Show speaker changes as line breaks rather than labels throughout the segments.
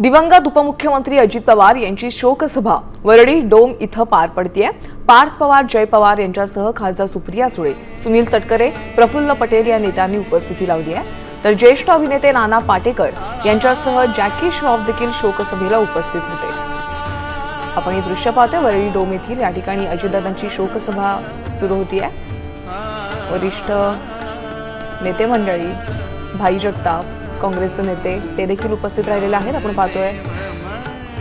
दिवंगत उपमुख्यमंत्री अजित पवार यांची शोकसभा वरळी डोम इथं पार पडतीये। पार्थ पवार, जय पवार यांच्यासह खासदार सुप्रिया सुळे, सुनील तटकरे, प्रफुल्ल पटेल या नेत्यांनी उपस्थिती लावली आहे। तर ज्येष्ठ अभिनेते नाना पाटेकर यांच्यासह जॅकी श्रॉफ देखील शोकसभेला उपस्थित होते। आपण ही दृश्य पाहतोय वरळी डोम येथील या ठिकाणी अजितदादांची शोकसभा सुरू होतीये। वरिष्ठ नेते मंडळी, भाई जगताप, काँग्रेसचे नेते ते देखील उपस्थित राहिलेले आहेत। आपण पाहतोय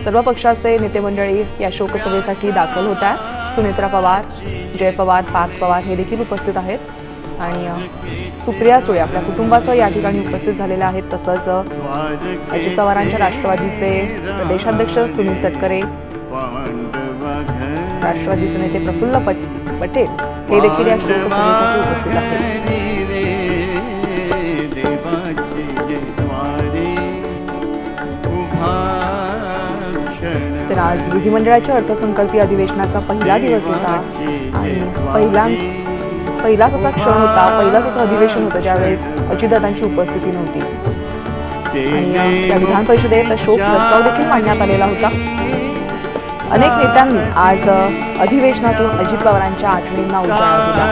सर्व पक्षाचे नेते मंडळी या शोकसभेसाठी दाखल होत आहेत। सुनेत्रा पवार, जय पवार, पार्थ पवार हे देखील उपस्थित आहेत आणि सुप्रिया सुळे आपल्या कुटुंबासह या ठिकाणी उपस्थित झालेले आहेत। तसंच अजित पवारांच्या राष्ट्रवादीचे प्रदेशाध्यक्ष सुनील तटकरे, राष्ट्रवादीचे नेते प्रफुल्ल पटेल हे देखील या शोकसभेसाठी उपस्थित आहेत। तर आज विधिमंडळाच्या अर्थसंकल्पीय अधिवेशनाचा पहिला दिवस होता आणि पहिलाच असा क्षण होता, पहिलाच असं अधिवेशन होतं ज्यावेळेस अजितदादांची उपस्थिती नव्हती आणि त्या विधान परिषदेत शोक प्रस्ताव देखील मांडण्यात आलेला होता। अनेक नेत्यांनी आज अधिवेशनातून अजित पवारांच्या आठवणींना उजाळा दिला।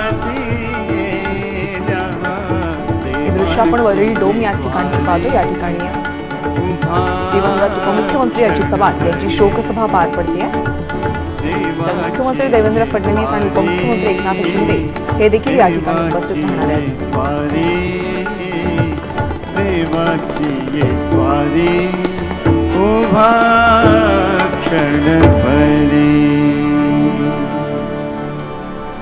हे दृश्य आपण वरळी डोम या ठिकाणी पाहतो। या ठिकाणी दिवंगत उपमुख्यमंत्री अजित पवार यांची शोकसभा पार पडते। तर मुख्यमंत्री देवेंद्र फडणवीस आणि उपमुख्यमंत्री एकनाथ शिंदे हे देखील या ठिकाणी उपस्थित राहणार आहेत।